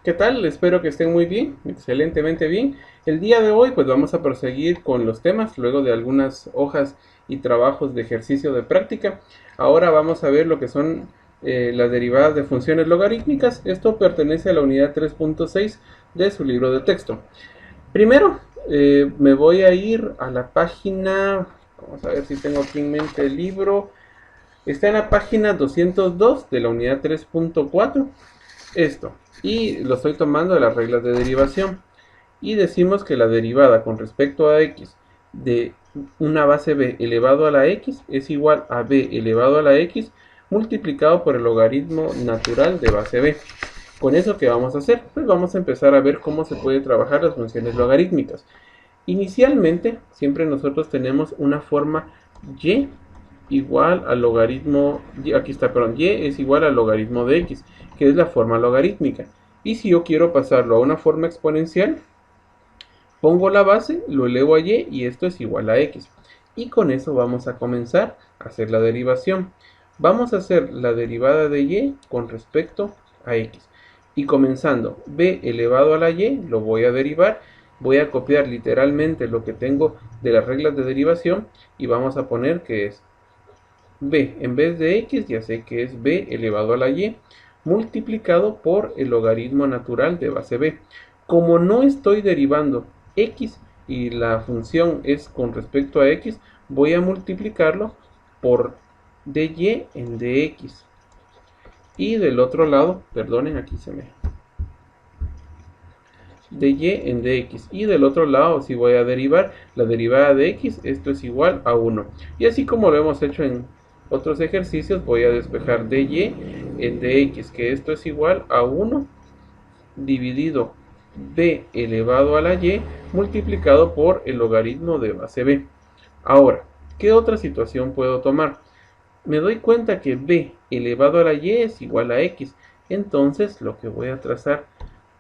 ¿Qué tal? Espero que estén muy bien, excelentemente bien. El día de hoy pues vamos a proseguir con los temas luego de algunas hojas y trabajos de ejercicio de práctica. Ahora vamos a ver lo que son las derivadas de funciones logarítmicas. Esto pertenece a la unidad 3.6 de su libro de texto. Primero me voy a ir a la página, vamos a ver si tengo aquí en mente el libro. Está en la página 202 de la unidad 3.4 esto, y lo estoy tomando de las reglas de derivación. Y decimos que la derivada con respecto a x de una base b elevado a la x es igual a b elevado a la x multiplicado por el logaritmo natural de base b. Con eso, ¿qué vamos a hacer? Pues vamos a empezar a ver cómo se puede trabajar las funciones logarítmicas. Inicialmente, siempre nosotros tenemos una forma y igual al logaritmo, aquí está, perdón, y es igual al logaritmo de x, que es la forma logarítmica. Y si yo quiero pasarlo a una forma exponencial, pongo la base, lo elevo a y esto es igual a x. Y con eso vamos a comenzar a hacer la derivación. Vamos a hacer la derivada de y con respecto a x. Y comenzando b elevado a la y, lo voy a derivar. Voy a copiar literalmente lo que tengo de las reglas de derivación y vamos a poner que es b en vez de x, ya sé que es b elevado a la y, multiplicado por el logaritmo natural de base b. Como no estoy derivando x y la función es con respecto a x, voy a multiplicarlo por dy en dx. Y del otro lado, perdonen, aquí se me de y en dx. Y del otro lado, si voy a derivar la derivada de x, esto es igual a 1. Y así como lo hemos hecho en otros ejercicios, voy a despejar dy en dx, que esto es igual a 1 dividido b elevado a la y multiplicado por el logaritmo de base b. Ahora, ¿qué otra situación puedo tomar? Me doy cuenta que b elevado a la y es igual a x. Entonces, lo que voy a trazar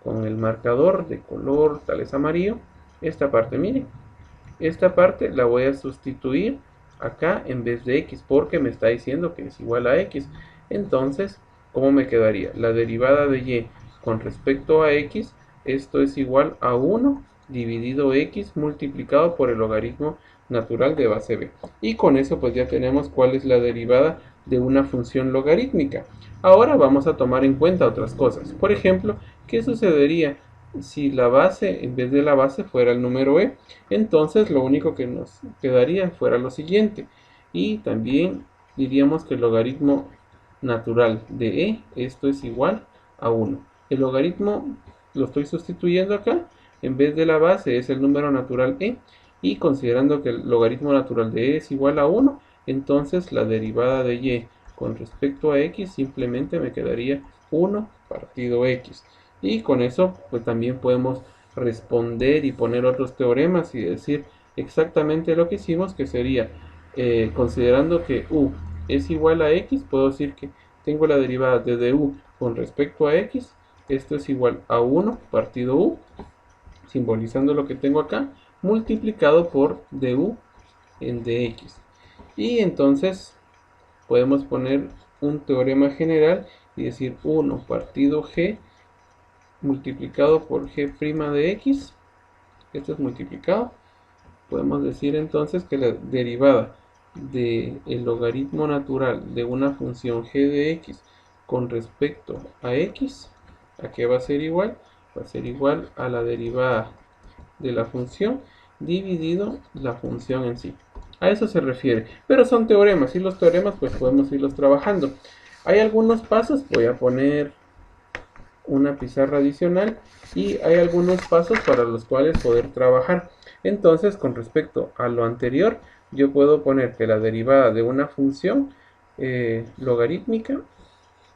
con el marcador de color tal vez amarillo, esta parte, miren, esta parte la voy a sustituir acá en vez de x porque me está diciendo que es igual a x. Entonces, ¿cómo me quedaría? La derivada de y con respecto a x, esto es igual a 1 dividido x multiplicado por el logaritmo natural de base b. Y con eso pues ya tenemos cuál es la derivada de una función logarítmica. Ahora vamos a tomar en cuenta otras cosas. Por ejemplo, ¿qué sucedería si la base en vez de la base fuera el número e? Entonces lo único que nos quedaría fuera lo siguiente. Y también diríamos que el logaritmo natural de e, esto es igual a 1. El logaritmo lo estoy sustituyendo acá. En vez de la base es el número natural e. Y considerando que el logaritmo natural de e es igual a 1, entonces la derivada de y con respecto a x simplemente me quedaría 1 partido x. Y con eso pues también podemos responder y poner otros teoremas y decir exactamente lo que hicimos, que sería, considerando que u es igual a x, puedo decir que tengo la derivada de du con respecto a x, esto es igual a 1 partido u, simbolizando lo que tengo acá, multiplicado por du en dx. Y entonces podemos poner un teorema general y decir 1 partido g multiplicado por g' de x, esto es multiplicado. Podemos decir entonces que la derivada del logaritmo natural de una función g de x con respecto a x, ¿a qué va a ser igual? Va a ser igual a la derivada de la función dividido la función en sí. A eso se refiere. Pero son teoremas y los teoremas pues podemos irlos trabajando. Hay algunos pasos, voy a poner una pizarra adicional y hay algunos pasos para los cuales poder trabajar. Entonces, con respecto a lo anterior, yo puedo poner que la derivada de una función logarítmica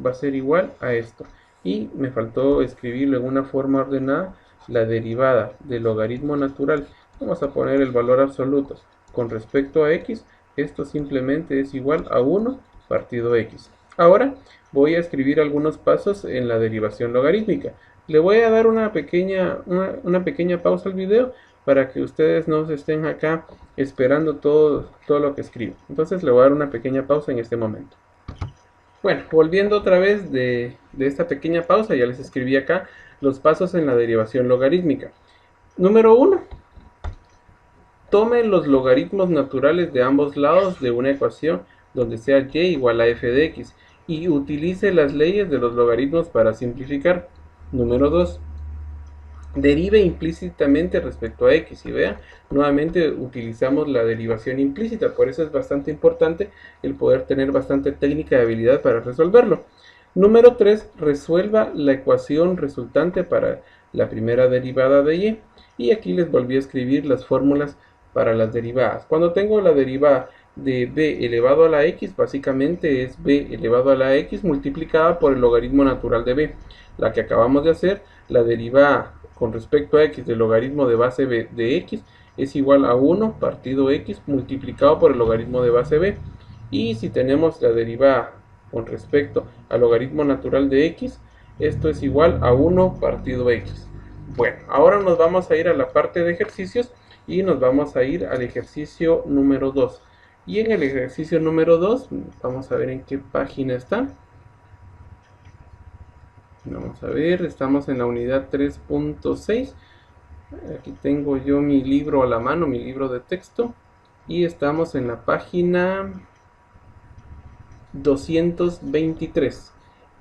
va a ser igual a esto. Y me faltó escribirlo en una forma ordenada, la derivada del logaritmo natural. Vamos a poner el valor absoluto con respecto a x. Esto simplemente es igual a 1 partido x. Ahora voy a escribir algunos pasos en la derivación logarítmica. Le voy a dar una pequeña pausa al video para que ustedes no se estén acá esperando todo lo que escribo. Entonces le voy a dar una pequeña pausa en este momento. Bueno, volviendo otra vez de esta pequeña pausa, ya les escribí acá los pasos en la derivación logarítmica. Número 1. Tome los logaritmos naturales de ambos lados de una ecuación donde sea y igual a f de x y utilice las leyes de los logaritmos para simplificar. Número 2. Derive implícitamente respecto a x y vean, nuevamente utilizamos la derivación implícita, por eso es bastante importante el poder tener bastante técnica y habilidad para resolverlo. Número 3. Resuelva la ecuación resultante para la primera derivada de y aquí les volví a escribir las fórmulas para las derivadas. Cuando tengo la derivada de b elevado a la x, básicamente es b elevado a la x multiplicada por el logaritmo natural de b. La que acabamos de hacer, la derivada con respecto a x del logaritmo de base b de x es igual a 1 partido x multiplicado por el logaritmo de base b. Y si tenemos la derivada con respecto al logaritmo natural de x, esto es igual a 1 partido x. Bueno, ahora nos vamos a ir a la parte de ejercicios y nos vamos a ir al ejercicio número 2. Y en el ejercicio número 2, vamos a ver en qué página está. Vamos a ver, estamos en la unidad 3.6. Aquí tengo yo mi libro a la mano, mi libro de texto. Y estamos en la página 223.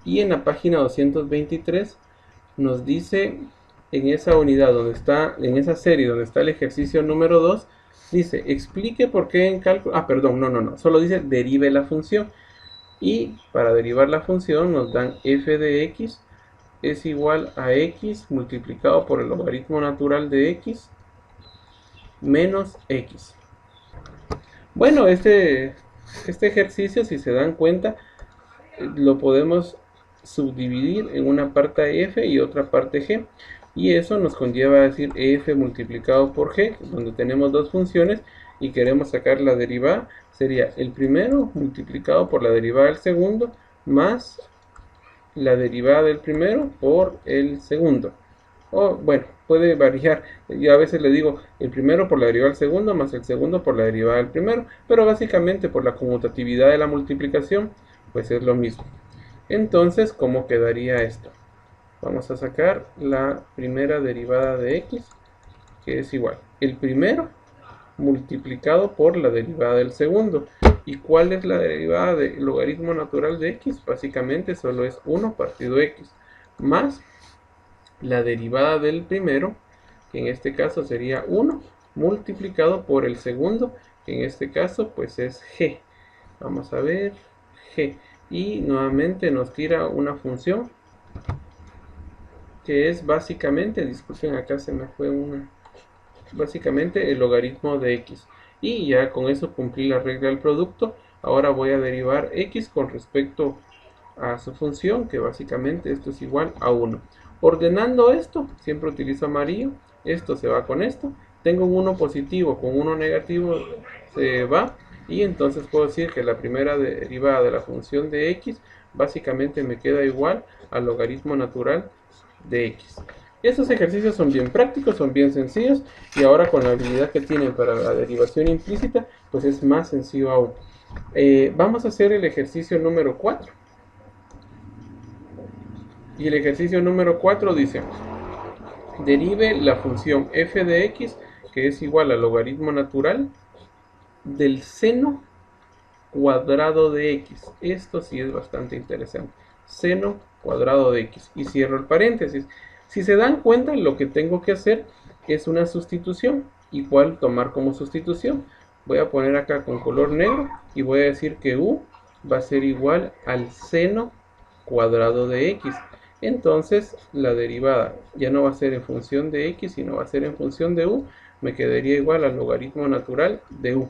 Y en la página 223 nos dice, en esa unidad donde está, en esa serie donde está el ejercicio número 2, dice, explique por qué en cálculo, perdón, no, solo dice derive la función. Y para derivar la función nos dan f de x es igual a x multiplicado por el logaritmo natural de x menos x. Bueno, este ejercicio, si se dan cuenta, lo podemos subdividir en una parte f y otra parte g. Y eso nos conlleva a decir f multiplicado por g, donde tenemos dos funciones y queremos sacar la derivada. Sería el primero multiplicado por la derivada del segundo más la derivada del primero por el segundo. O bueno, puede variar. Yo a veces le digo el primero por la derivada del segundo más el segundo por la derivada del primero, pero básicamente por la conmutatividad de la multiplicación, pues es lo mismo. Entonces, ¿cómo quedaría esto? Vamos a sacar la primera derivada de x, que es igual el primero multiplicado por la derivada del segundo. ¿Y cuál es la derivada del logaritmo natural de x? Básicamente solo es 1 partido x, más la derivada del primero, que en este caso sería 1, multiplicado por el segundo, que en este caso pues es g. Vamos a ver, g. Y nuevamente nos tira una función que es básicamente, disculpen, acá se me fue una, básicamente el logaritmo de x. Y ya con eso cumplí la regla del producto. Ahora voy a derivar x con respecto a su función, que básicamente esto es igual a 1. Ordenando esto, siempre utilizo amarillo, esto se va con esto. Tengo un 1 positivo con 1 negativo, se va. Y entonces puedo decir que la primera derivada de la función de x básicamente me queda igual al logaritmo natural de x. Estos ejercicios son bien prácticos, son bien sencillos y ahora con la habilidad que tienen para la derivación implícita, pues es más sencillo aún. Vamos a hacer el ejercicio número 4. Y el ejercicio número 4 dice, derive la función f de x, que es igual al logaritmo natural del seno cuadrado de x. Esto sí es bastante interesante. Seno cuadrado de x. Y cierro el paréntesis. Si se dan cuenta, lo que tengo que hacer es una sustitución. ¿Y cuál tomar como sustitución? Voy a poner acá con color negro y voy a decir que u va a ser igual al seno cuadrado de x. Entonces la derivada ya no va a ser en función de x, sino va a ser en función de u. Me quedaría igual al logaritmo natural de u.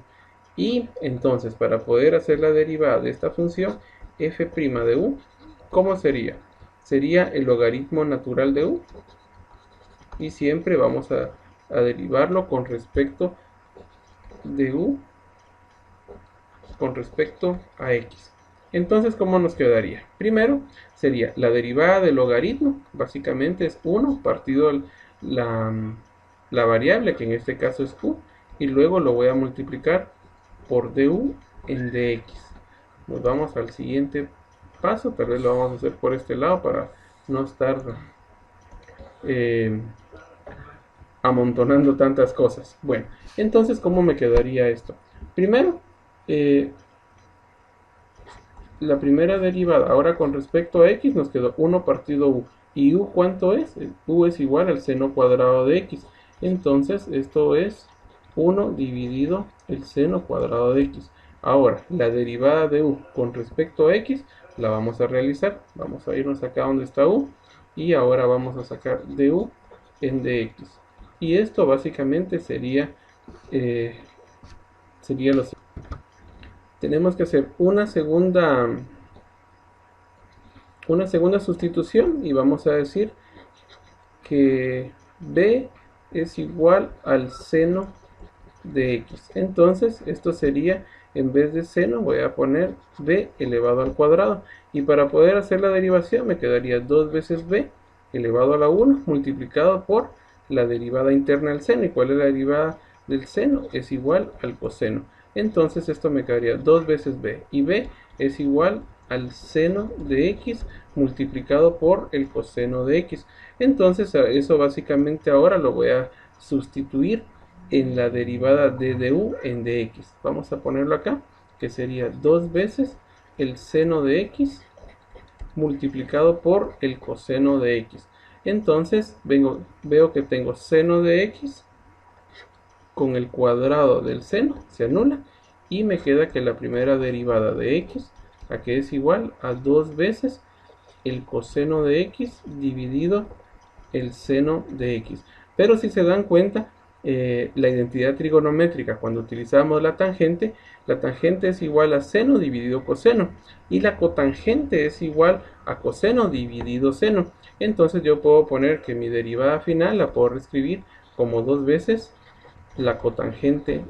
Y entonces para poder hacer la derivada de esta función f' de u, ¿cómo sería? Sería el logaritmo natural de u. Y siempre vamos a derivarlo con respecto de u con respecto a x. Entonces, ¿cómo nos quedaría? Primero sería la derivada del logaritmo, básicamente es 1 partido la variable, que en este caso es q, y luego lo voy a multiplicar por du en dx. Nos vamos al siguiente paso. Tal vez lo vamos a hacer por este lado para no estar amontonando tantas cosas. Bueno, entonces, ¿cómo me quedaría esto? Primero, la primera derivada, ahora con respecto a x, nos quedó 1 partido u. ¿Y u cuánto es? U es igual al seno cuadrado de x. Entonces, esto es 1 dividido el seno cuadrado de x. Ahora, la derivada de u con respecto a x la vamos a realizar. Vamos a irnos acá donde está u. Y ahora vamos a sacar de u en dx. Y esto básicamente sería lo siguiente. Tenemos que hacer una segunda sustitución y vamos a decir que b es igual al seno de x. Entonces esto sería, en vez de seno voy a poner b elevado al cuadrado, y para poder hacer la derivación me quedaría 2 veces b elevado a la 1 multiplicado por la derivada interna del seno. ¿Y cuál es la derivada del seno? Es igual al coseno. Entonces esto me quedaría 2 veces b, y b es igual al seno de x multiplicado por el coseno de x. Entonces eso básicamente ahora lo voy a sustituir en la derivada de du en dx. Vamos a ponerlo acá, que sería 2 veces el seno de x multiplicado por el coseno de x. Entonces veo que tengo seno de x con el cuadrado del seno, se anula, y me queda que la primera derivada de x, a que es igual a 2 veces el coseno de x dividido el seno de x. Pero si se dan cuenta, la identidad trigonométrica, cuando utilizamos la tangente es igual a seno dividido coseno, y la cotangente es igual a coseno dividido seno. Entonces yo puedo poner que mi derivada final la puedo reescribir como 2 veces la cotangente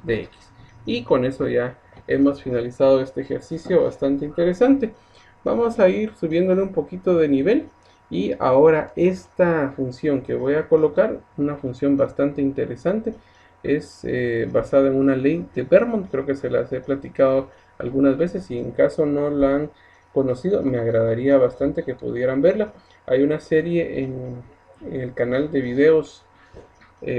de x. Y con eso ya hemos finalizado este ejercicio bastante interesante. Vamos a ir subiéndole un poquito de nivel. Y ahora esta función que voy a colocar, una función bastante interesante, es basada en una ley de Vermont. Creo que se las he platicado algunas veces, y en caso no la han conocido, me agradaría bastante que pudieran verla. Hay una serie en el canal de videos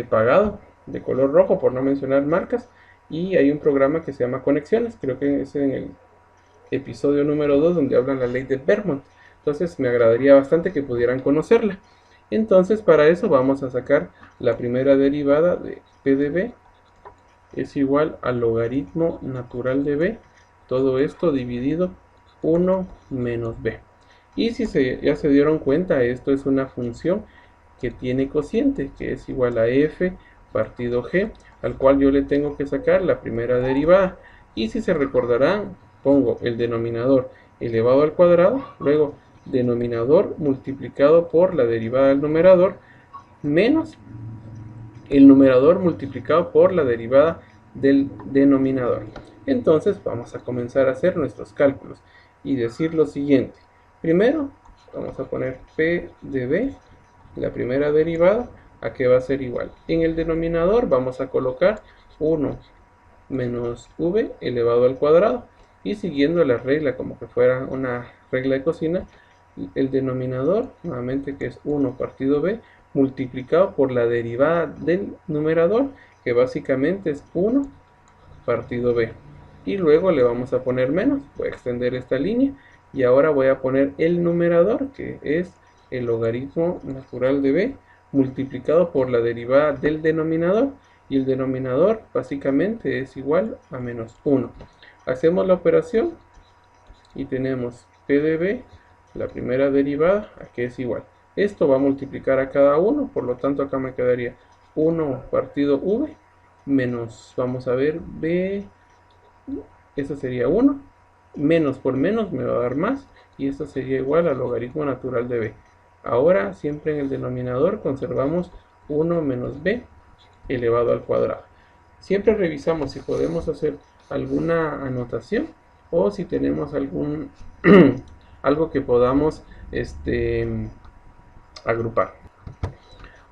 pagado de color rojo, por no mencionar marcas, y hay un programa que se llama Conexiones. Creo que es en el episodio número 2 donde hablan la ley de Vermont. Entonces me agradaría bastante que pudieran conocerla. Entonces para eso vamos a sacar la primera derivada de p de b es igual al logaritmo natural de b, todo esto dividido 1 menos b. Y si ya se dieron cuenta, esto es una función que tiene cociente, que es igual a f partido g, al cual yo le tengo que sacar la primera derivada. Y si se recordarán, pongo el denominador elevado al cuadrado, luego denominador multiplicado por la derivada del numerador, menos el numerador multiplicado por la derivada del denominador. Entonces vamos a comenzar a hacer nuestros cálculos y decir lo siguiente. Primero vamos a poner p de b, la primera derivada, a que va a ser igual. En el denominador vamos a colocar 1 menos v elevado al cuadrado, y siguiendo la regla como que fuera una regla de cocina, el denominador nuevamente, que es 1 partido b, multiplicado por la derivada del numerador, que básicamente es 1 partido b, y luego le vamos a poner menos. Voy a extender esta línea y ahora voy a poner el numerador, que es el logaritmo natural de b multiplicado por la derivada del denominador, y el denominador básicamente es igual a menos 1. Hacemos la operación y tenemos p de b, la primera derivada, a que es igual. Esto va a multiplicar a cada uno, por lo tanto acá me quedaría 1 partido v menos, vamos a ver, b, eso sería 1, menos por menos me va a dar más, y esto sería igual al logaritmo natural de b. Ahora siempre en el denominador conservamos 1 menos b elevado al cuadrado. Siempre revisamos si podemos hacer alguna anotación o si tenemos algún algo que podamos agrupar.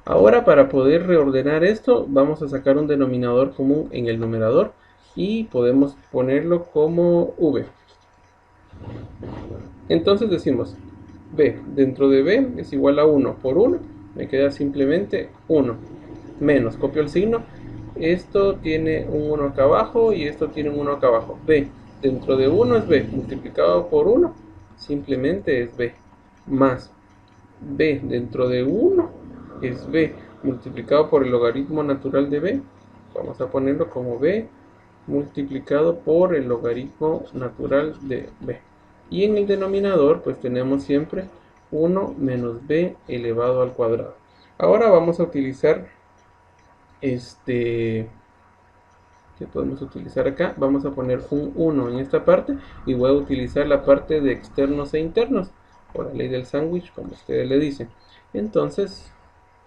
Ahora, para poder reordenar esto, vamos a sacar un denominador común en el numerador y podemos ponerlo como v. Entonces decimos b dentro de b es igual a 1 por 1, me queda simplemente 1, menos, copio el signo, esto tiene un 1 acá abajo y esto tiene un 1 acá abajo. B dentro de 1 es b, multiplicado por 1 simplemente es b, más b dentro de 1 es b, multiplicado por el logaritmo natural de b, vamos a ponerlo como b multiplicado por el logaritmo natural de b. Y en el denominador pues tenemos siempre 1 menos b elevado al cuadrado. Ahora vamos a utilizar que podemos utilizar acá. Vamos a poner un 1 en esta parte y voy a utilizar la parte de externos e internos, por la ley del sándwich, como ustedes le dicen. Entonces,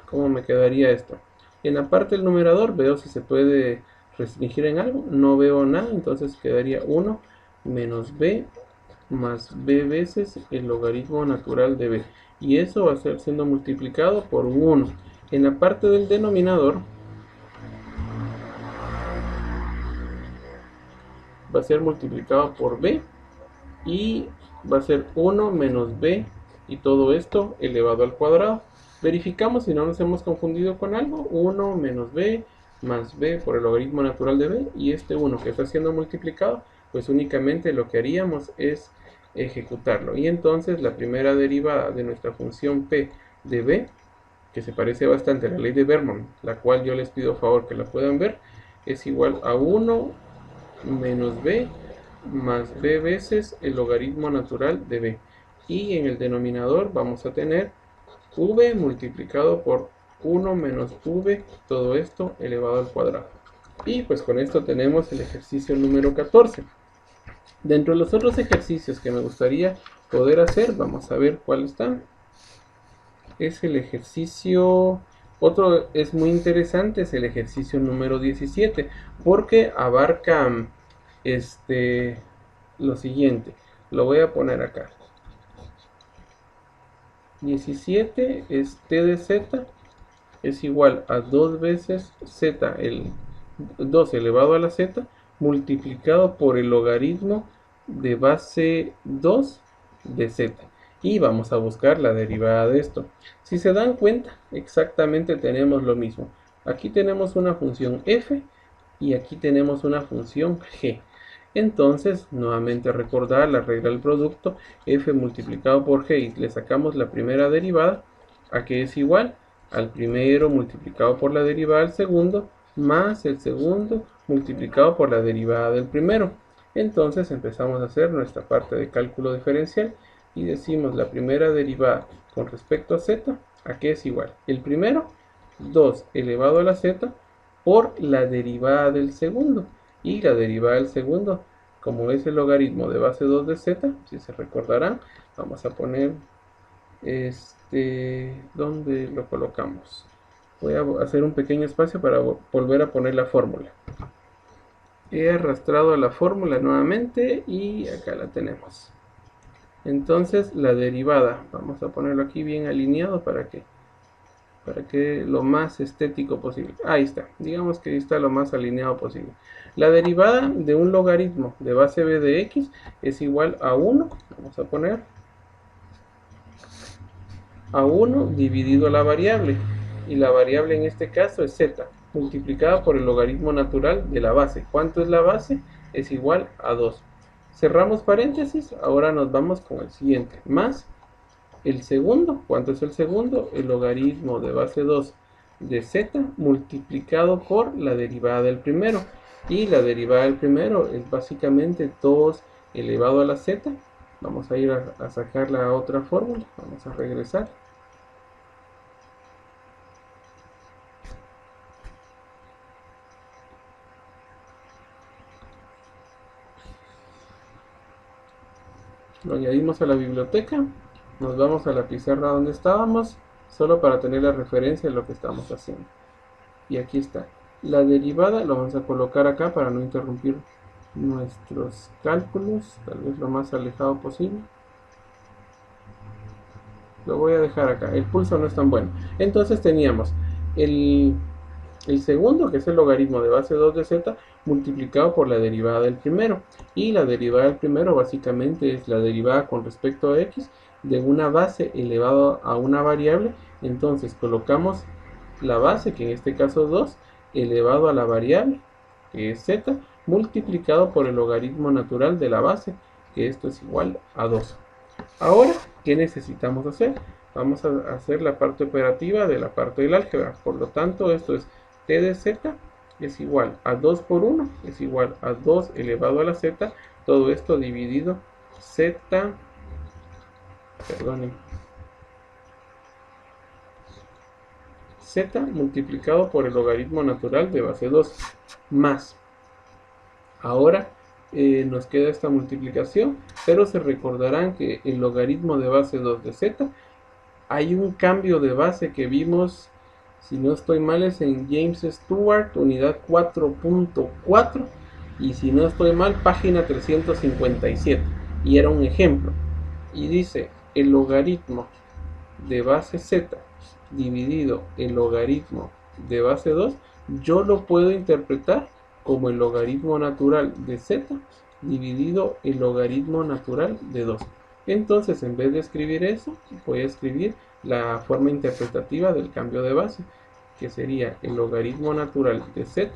¿cómo me quedaría esto? En la parte del numerador veo si se puede restringir en algo. No veo nada, entonces quedaría 1 menos b más b veces el logaritmo natural de b. Y eso va a ser siendo multiplicado por un 1. En la parte del denominador va a ser multiplicado por b y va a ser 1 menos b y todo esto elevado al cuadrado. Verificamos si no nos hemos confundido con algo. 1 menos b más b por el logaritmo natural de b, y este 1 que está siendo multiplicado, pues únicamente lo que haríamos es ejecutarlo. Y entonces la primera derivada de nuestra función p de b, que se parece bastante a la ley de Berman, la cual yo les pido favor que la puedan ver, es igual a 1 menos b más b veces el logaritmo natural de b. Y en el denominador vamos a tener v multiplicado por 1 menos v, todo esto elevado al cuadrado. Y pues con esto tenemos el ejercicio número 14. Dentro de los otros ejercicios que me gustaría poder hacer, vamos a ver cuáles están. Es el ejercicio, otro es muy interesante, es el ejercicio número 17, porque abarca lo siguiente. Lo voy a poner acá. 17 es t de z es igual a 2 veces z, el 2 elevado a la z, multiplicado por el logaritmo de base 2 de z. Y vamos a buscar la derivada de esto. Si se dan cuenta, exactamente tenemos lo mismo. Aquí tenemos una función f y aquí tenemos una función g. Entonces, nuevamente recordar la regla del producto, f multiplicado por g, y le sacamos la primera derivada, a que es igual al primero multiplicado por la derivada del segundo, más el segundo multiplicado por la derivada del primero. Entonces empezamos a hacer nuestra parte de cálculo diferencial y decimos la primera derivada con respecto a z, a que es igual el primero, 2 elevado a la z, por la derivada del segundo. Y la derivada del segundo, como es el logaritmo de base 2 de z, si se recordarán, vamos a poner ¿dónde lo colocamos? Voy a hacer un pequeño espacio para volver a poner la fórmula. He arrastrado a la fórmula nuevamente y acá la tenemos. Entonces la derivada, vamos a ponerlo aquí bien alineado para que lo más estético posible. Ahí está, digamos que está lo más alineado posible. La derivada de un logaritmo de base b de x es igual a 1, vamos a poner a 1 dividido la variable, y la variable en este caso es z, multiplicada por el logaritmo natural de la base. ¿Cuánto es la base? Es igual a 2. Cerramos paréntesis, ahora nos vamos con el siguiente, más el segundo. ¿Cuánto es el segundo? El logaritmo de base 2 de z multiplicado por la derivada del primero. Y la derivada del primero es básicamente 2 elevado a la z. Vamos a ir a sacar la otra fórmula. Vamos a regresar. Lo añadimos a la biblioteca. Nos vamos a la pizarra donde estábamos, solo para tener la referencia de lo que estamos haciendo. Y aquí está. La derivada lo vamos a colocar acá para no interrumpir nuestros cálculos, tal vez lo más alejado posible. Lo voy a dejar acá, el pulso no es tan bueno. Entonces teníamos el segundo, que es el logaritmo de base 2 de z, multiplicado por la derivada del primero. Y la derivada del primero básicamente es la derivada con respecto a x de una base elevado a una variable. Entonces colocamos la base, que en este caso 2, elevado a la variable, que es z, multiplicado por el logaritmo natural de la base, que esto es igual a 2. Ahora, ¿qué necesitamos hacer? Vamos a hacer la parte operativa de la parte del álgebra. Por lo tanto, esto es t de z es igual a 2 por 1, es igual a 2 elevado a la z, todo esto dividido z, perdonen, z multiplicado por el logaritmo natural de base 2, más. Ahora nos queda esta multiplicación, pero se recordarán que el logaritmo de base 2 de z, hay un cambio de base que vimos, si no estoy mal, es en James Stewart, unidad 4.4, y si no estoy mal, página 357, y era un ejemplo, y dice el logaritmo de base z dividido el logaritmo de base 2, yo lo puedo interpretar como el logaritmo natural de z dividido el logaritmo natural de 2. Entonces, en vez de escribir eso, voy a escribir la forma interpretativa del cambio de base, que sería el logaritmo natural de z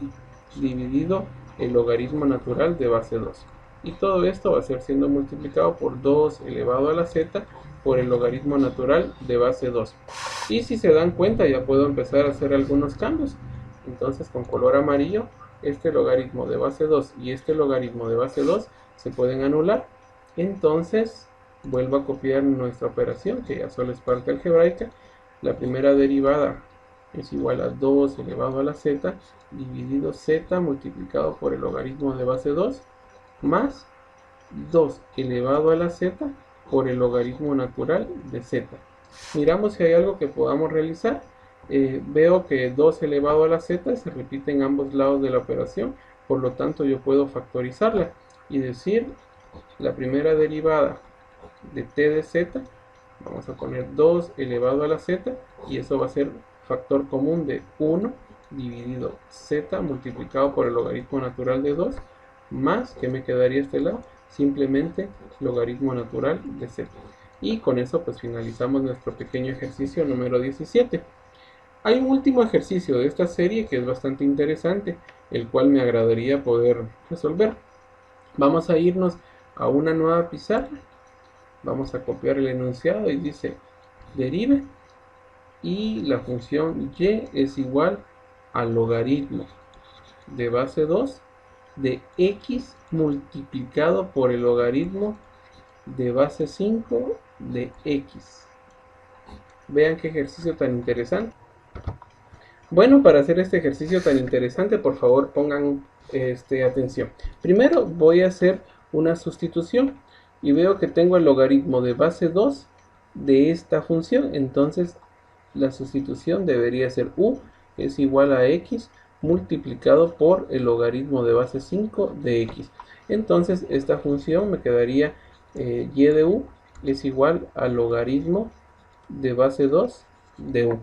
dividido el logaritmo natural de base 2. Y todo esto va a ser siendo multiplicado por 2 elevado a la z por el logaritmo natural de base 2. Y si se dan cuenta, ya puedo empezar a hacer algunos cambios. Entonces, con color amarillo, este logaritmo de base 2 y este logaritmo de base 2 se pueden anular. Entonces, vuelvo a copiar nuestra operación, que ya solo es parte algebraica. La primera derivada es igual a 2 elevado a la z dividido z multiplicado por el logaritmo de base 2 más 2 elevado a la z por el logaritmo natural de z. Miramos si hay algo que podamos realizar. Veo que 2 elevado a la z se repite en ambos lados de la operación, por lo tanto yo puedo factorizarla y decir la primera derivada de t de z, vamos a poner 2 elevado a la z, y eso va a ser factor común de 1 dividido z multiplicado por el logaritmo natural de 2, más, que me quedaría este lado, simplemente logaritmo natural de z. Y con eso pues finalizamos nuestro pequeño ejercicio número 17. Hay un último ejercicio de esta serie que es bastante interesante, el cual me agradaría poder resolver. Vamos a irnos a una nueva pizarra, vamos a copiar el enunciado y dice derive, y la función y es igual al logaritmo de base 2 de x multiplicado por el logaritmo de base 5 de x. Vean qué ejercicio tan interesante. Bueno, para hacer este ejercicio tan interesante, por favor pongan atención. Primero voy a hacer una sustitución y veo que tengo el logaritmo de base 2 de esta función. Entonces la sustitución debería ser u es igual a x multiplicado por el logaritmo de base 5 de x. Entonces esta función me quedaría y de u es igual al logaritmo de base 2 de u.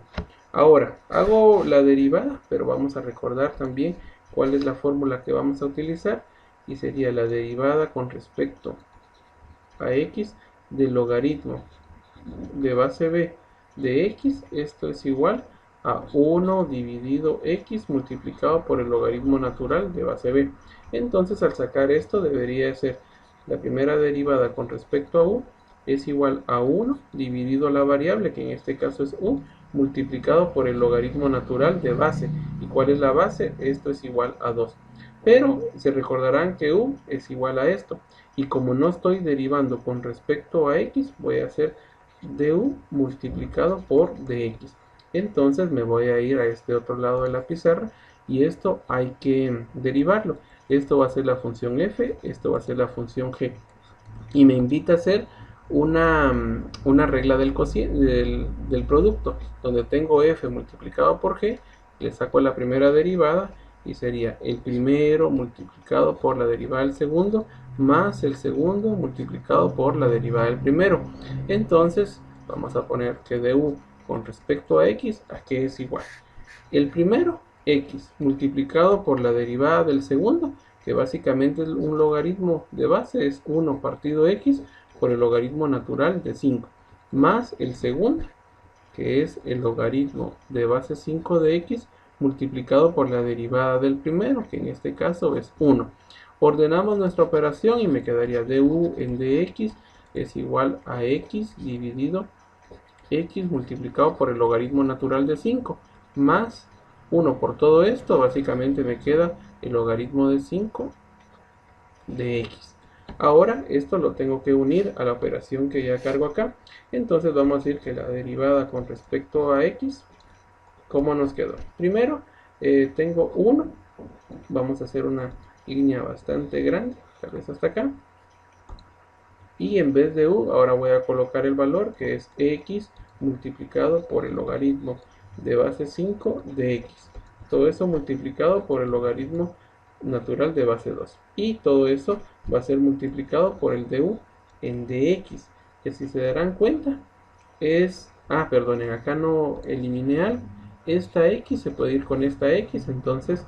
Ahora hago la derivada, pero vamos a recordar también cuál es la fórmula que vamos a utilizar, y sería la derivada con respecto a x del logaritmo de base b de x. Esto es igual a 1 dividido x multiplicado por el logaritmo natural de base b. Entonces, al sacar esto, debería ser la primera derivada con respecto a u es igual a 1 dividido la variable, que en este caso es u, multiplicado por el logaritmo natural de base. ¿Y cuál es la base? Esto es igual a 2. Pero se recordarán que u es igual a esto. Y como no estoy derivando con respecto a x, voy a hacer du multiplicado por dx. Entonces me voy a ir a este otro lado de la pizarra, y esto hay que derivarlo. Esto va a ser la función f, esto va a ser la función g. Y me invita a hacer una regla del producto, donde tengo f multiplicado por g, le saco la primera derivada y sería el primero multiplicado por la derivada del segundo más el segundo multiplicado por la derivada del primero. Entonces vamos a poner que du con respecto a x, ¿a qué es igual? El primero x multiplicado por la derivada del segundo, que básicamente es un logaritmo de base, es 1 partido x por el logaritmo natural de 5, más el segundo, que es el logaritmo de base 5 de x multiplicado por la derivada del primero, que en este caso es 1. Ordenamos nuestra operación y me quedaría du en dx es igual a x dividido x multiplicado por el logaritmo natural de 5, más 1 por todo esto, básicamente me queda el logaritmo de 5 de x. Ahora esto lo tengo que unir a la operación que ya cargo acá. Entonces vamos a decir que la derivada con respecto a x, ¿cómo nos quedó? Primero tengo 1, vamos a hacer una línea bastante grande, tal vez hasta acá. Y en vez de u, ahora voy a colocar el valor que es x multiplicado por el logaritmo de base 5 de x. Todo eso multiplicado por el logaritmo natural de base 2. Y todo eso va a ser multiplicado por el du en dx. Que si se darán cuenta es... perdonen, acá no eliminé algo. Esta x se puede ir con esta x, entonces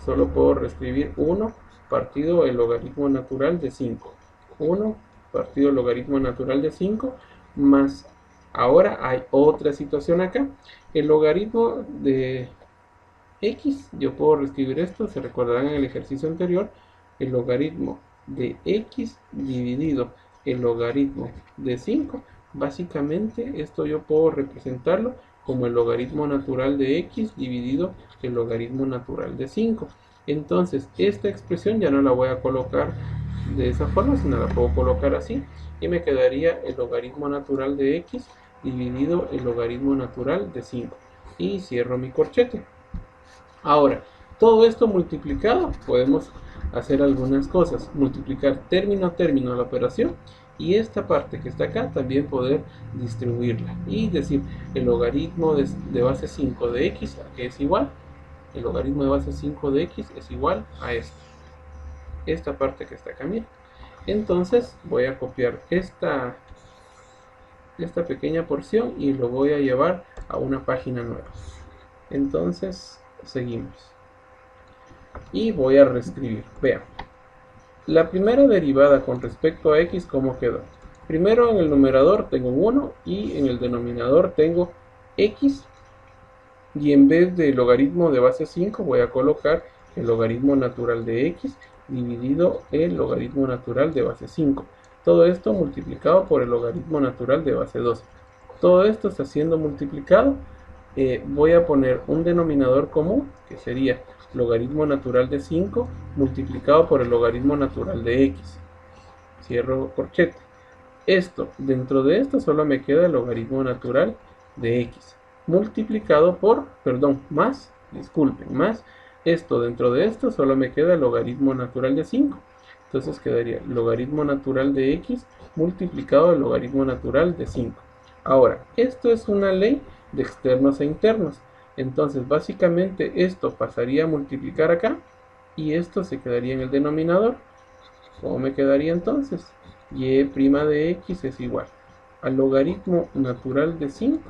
solo puedo reescribir 1 partido el logaritmo natural de 5. 1 partido el logaritmo natural de 5 más, ahora hay otra situación acá, el logaritmo de x, yo puedo reescribir esto, se recordarán en el ejercicio anterior, el logaritmo de x dividido el logaritmo de 5, básicamente esto yo puedo representarlo como el logaritmo natural de x dividido el logaritmo natural de 5. Entonces esta expresión ya no la voy a colocar de esa forma, sino la puedo colocar así y me quedaría el logaritmo natural de x dividido el logaritmo natural de 5 y cierro mi corchete. Ahora, todo esto multiplicado, podemos hacer algunas cosas, multiplicar término a término la operación y esta parte que está acá también poder distribuirla y decir el logaritmo de base 5 de x, que es igual, el logaritmo de base 5 de x es igual a esto. Esta parte que está acá, mira. Entonces voy a copiar esta pequeña porción y lo voy a llevar a una página nueva. Entonces seguimos y voy a reescribir. Vean, la primera derivada con respecto a x, ¿cómo quedó? Primero en el numerador tengo 1 y en el denominador tengo x, y en vez de logaritmo de base 5 voy a colocar el logaritmo natural de x dividido el logaritmo natural de base 5. Todo esto multiplicado por el logaritmo natural de base 2. Todo esto está siendo multiplicado. Voy a poner un denominador común, que sería logaritmo natural de 5 multiplicado por el logaritmo natural de x. Cierro corchete. Dentro de esto solo me queda el logaritmo natural de x multiplicado por, más esto, dentro de esto solo me queda el logaritmo natural de 5. Entonces quedaría logaritmo natural de x multiplicado el logaritmo natural de 5. Ahora, esto es una ley de externos e internos. Entonces básicamente esto pasaría a multiplicar acá y esto se quedaría en el denominador. ¿Cómo me quedaría entonces? Y' de x es igual al logaritmo natural de 5.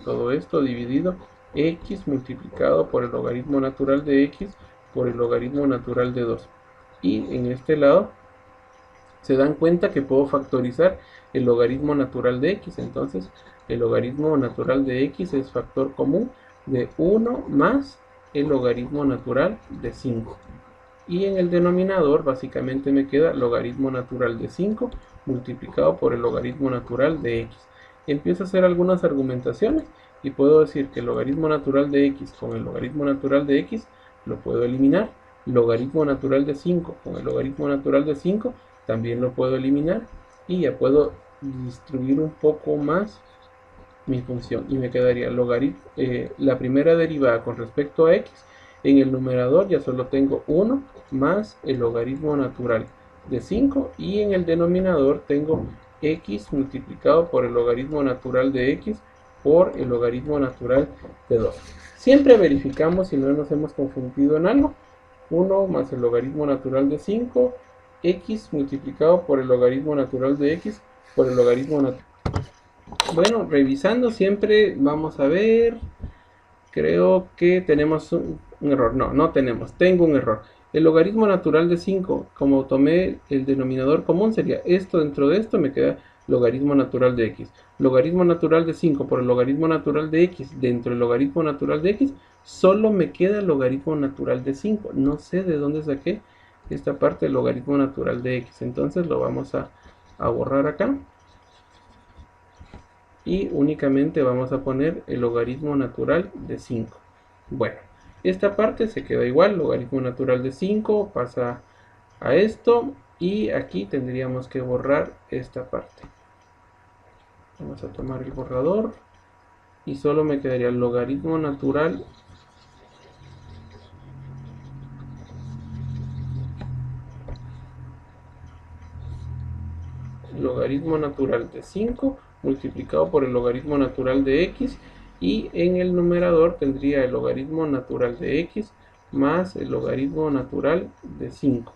Todo esto dividido x multiplicado por el logaritmo natural de x por el logaritmo natural de 2. Y en este lado se dan cuenta que puedo factorizar el logaritmo natural de x. Entonces el logaritmo natural de x es factor común de 1 más el logaritmo natural de 5. Y en el denominador básicamente me queda logaritmo natural de 5 multiplicado por el logaritmo natural de x. Empiezo a hacer algunas argumentaciones y puedo decir que el logaritmo natural de x con el logaritmo natural de x lo puedo eliminar. Logaritmo natural de 5 con el logaritmo natural de 5 también lo puedo eliminar. Y ya puedo distribuir un poco más mi función. Y me quedaría la primera derivada con respecto a x. En el numerador ya solo tengo 1 más el logaritmo natural de 5. Y en el denominador tengo x multiplicado por el logaritmo natural de x por el logaritmo natural de 2. Siempre verificamos si no nos hemos confundido en algo. 1 más el logaritmo natural de 5, x multiplicado por el logaritmo natural de x por el logaritmo natural. Bueno, revisando siempre vamos a ver. Creo que tenemos un error. No, no tenemos. Tengo un error. El logaritmo natural de 5, como tomé el denominador común, sería esto dentro de esto, me queda logaritmo natural de x. Logaritmo natural de 5 por el logaritmo natural de x dentro del logaritmo natural de x, solo me queda el logaritmo natural de 5. No sé de dónde saqué esta parte del logaritmo natural de x. Entonces lo vamos a borrar acá. Y únicamente vamos a poner el logaritmo natural de 5. Bueno, esta parte se queda igual, logaritmo natural de 5 pasa a esto y aquí tendríamos que borrar esta parte. Vamos a tomar el borrador y solo me quedaría el logaritmo natural de 5 multiplicado por el logaritmo natural de x, y en el numerador tendría el logaritmo natural de x más el logaritmo natural de 5.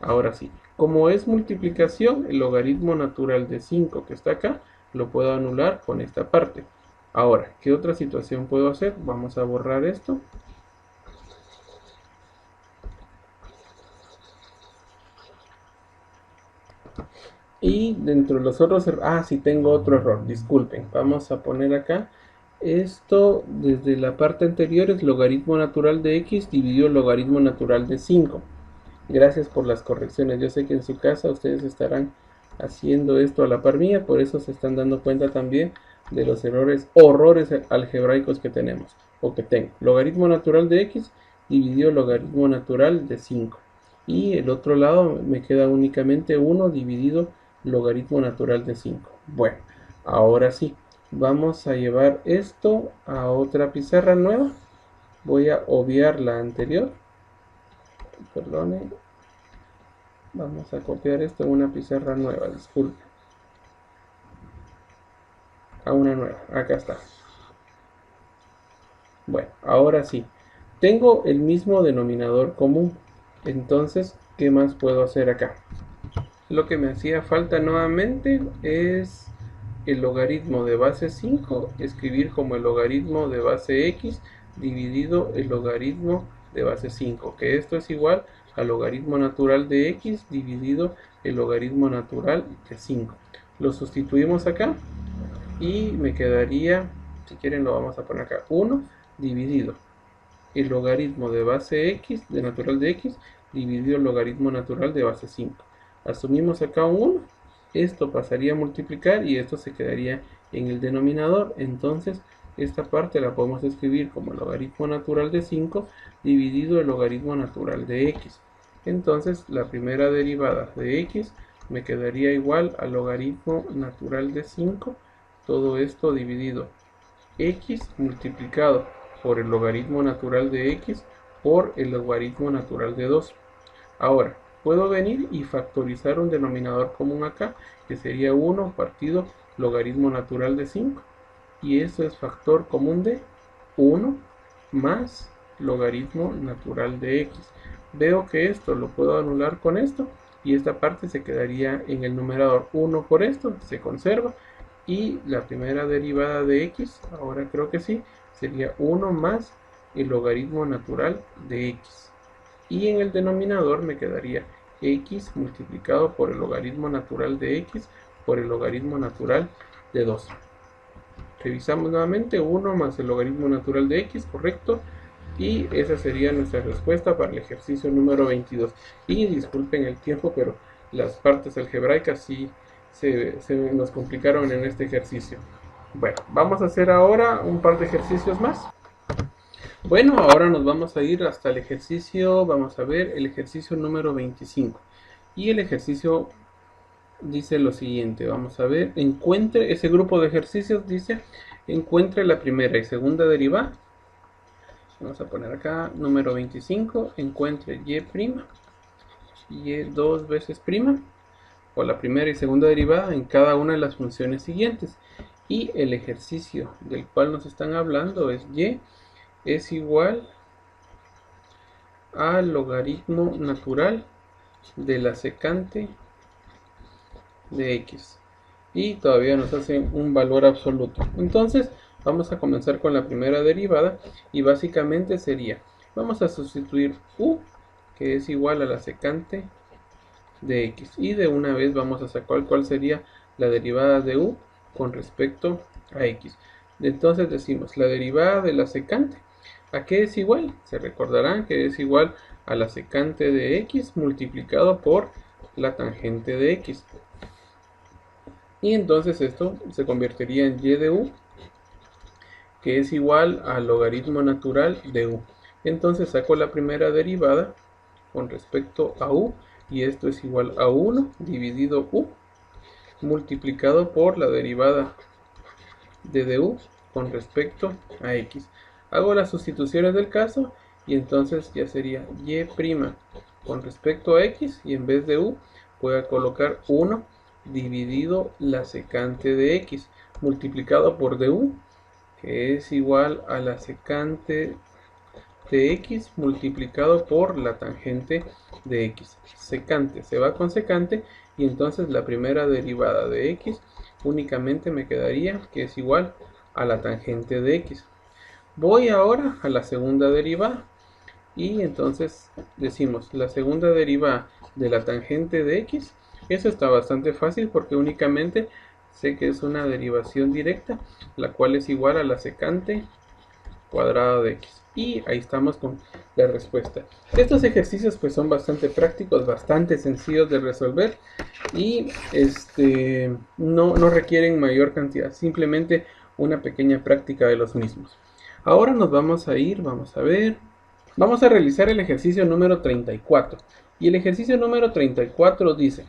Ahora sí, como es multiplicación, el logaritmo natural de 5 que está acá lo puedo anular con esta parte. Ahora, ¿qué otra situación puedo hacer? Vamos a borrar esto. Y dentro de los otros, sí tengo otro error, disculpen. Vamos a poner acá, esto desde la parte anterior es logaritmo natural de x dividido el logaritmo natural de 5. Gracias por las correcciones. Yo sé que en su casa ustedes estarán haciendo esto a la par mía, por eso se están dando cuenta también de los horrores algebraicos que tenemos, o que tengo. Logaritmo natural de x dividido logaritmo natural de 5. Y el otro lado me queda únicamente 1 dividido logaritmo natural de 5. Bueno, ahora sí, vamos a llevar esto a otra pizarra nueva. Voy a obviar la anterior. Perdone. Vamos a copiar esto en una pizarra nueva, disculpe. A una nueva, acá está. Bueno, ahora sí. Tengo el mismo denominador común. Entonces, ¿qué más puedo hacer acá? Lo que me hacía falta nuevamente es el logaritmo de base 5, escribir como el logaritmo de base x dividido el logaritmo de base 5, que esto es igual al logaritmo natural de x dividido el logaritmo natural de 5. Lo sustituimos acá y me quedaría, si quieren lo vamos a poner acá, 1 dividido el logaritmo de base x, de natural de x, dividido el logaritmo natural de base 5. Asumimos acá un 1, esto pasaría a multiplicar y esto se quedaría en el denominador. Entonces esta parte la podemos escribir como el logaritmo natural de 5 dividido el logaritmo natural de x. Entonces la primera derivada de x me quedaría igual al logaritmo natural de 5, todo esto dividido x multiplicado por el logaritmo natural de x por el logaritmo natural de 2. Ahora, puedo venir y factorizar un denominador común acá, que sería 1 partido logaritmo natural de 5. Y eso es factor común de 1 más logaritmo natural de x. Veo que esto lo puedo anular con esto, y esta parte se quedaría en el numerador. 1 por esto se conserva, y la primera derivada de x, ahora creo que sí, sería 1 más el logaritmo natural de x. Y en el denominador me quedaría x multiplicado por el logaritmo natural de x por el logaritmo natural de 2. Revisamos nuevamente, 1 más el logaritmo natural de x, correcto. Y esa sería nuestra respuesta para el ejercicio número 22. Y disculpen el tiempo, pero las partes algebraicas sí se nos complicaron en este ejercicio. Bueno, vamos a hacer ahora un par de ejercicios más. Bueno, ahora nos vamos a ir hasta el ejercicio, vamos a ver el ejercicio número 25. Y el ejercicio dice lo siguiente, vamos a ver, encuentre, ese grupo de ejercicios dice, encuentre la primera y segunda derivada. Vamos a poner acá, número 25, encuentre y 2 veces prima, o la primera y segunda derivada en cada una de las funciones siguientes. Y el ejercicio del cual nos están hablando es y es igual al logaritmo natural de la secante de x. Y todavía nos hacen un valor absoluto. Entonces Vamos a comenzar con la primera derivada y básicamente sería, vamos a sustituir u, que es igual a la secante de x, y de una vez vamos a sacar cuál sería la derivada de u con respecto a x. Entonces decimos la derivada de la secante, ¿a qué es igual? Se recordarán que es igual a la secante de x multiplicado por la tangente de x. Y entonces esto se convertiría en y de u, que es igual al logaritmo natural de u. Entonces saco la primera derivada con respecto a u, y esto es igual a 1 dividido u multiplicado por la derivada de du con respecto a x. Hago las sustituciones del caso y entonces ya sería y' con respecto a x, y en vez de u voy a colocar 1 dividido la secante de x multiplicado por du, que es igual a la secante de x multiplicado por la tangente de x. Secante se va con secante y entonces la primera derivada de x únicamente me quedaría que es igual a la tangente de x. Voy ahora a la segunda derivada y entonces decimos la segunda derivada de la tangente de x. Eso está bastante fácil porque únicamente sé que es una derivación directa, la cual es igual a la secante cuadrada de x. Y ahí estamos con la respuesta. Estos ejercicios pues son bastante prácticos, bastante sencillos de resolver y no requieren mayor cantidad, simplemente una pequeña práctica de los mismos. Ahora nos vamos a ir, vamos a ver, vamos a realizar el ejercicio número 34. Y el ejercicio número 34 dice: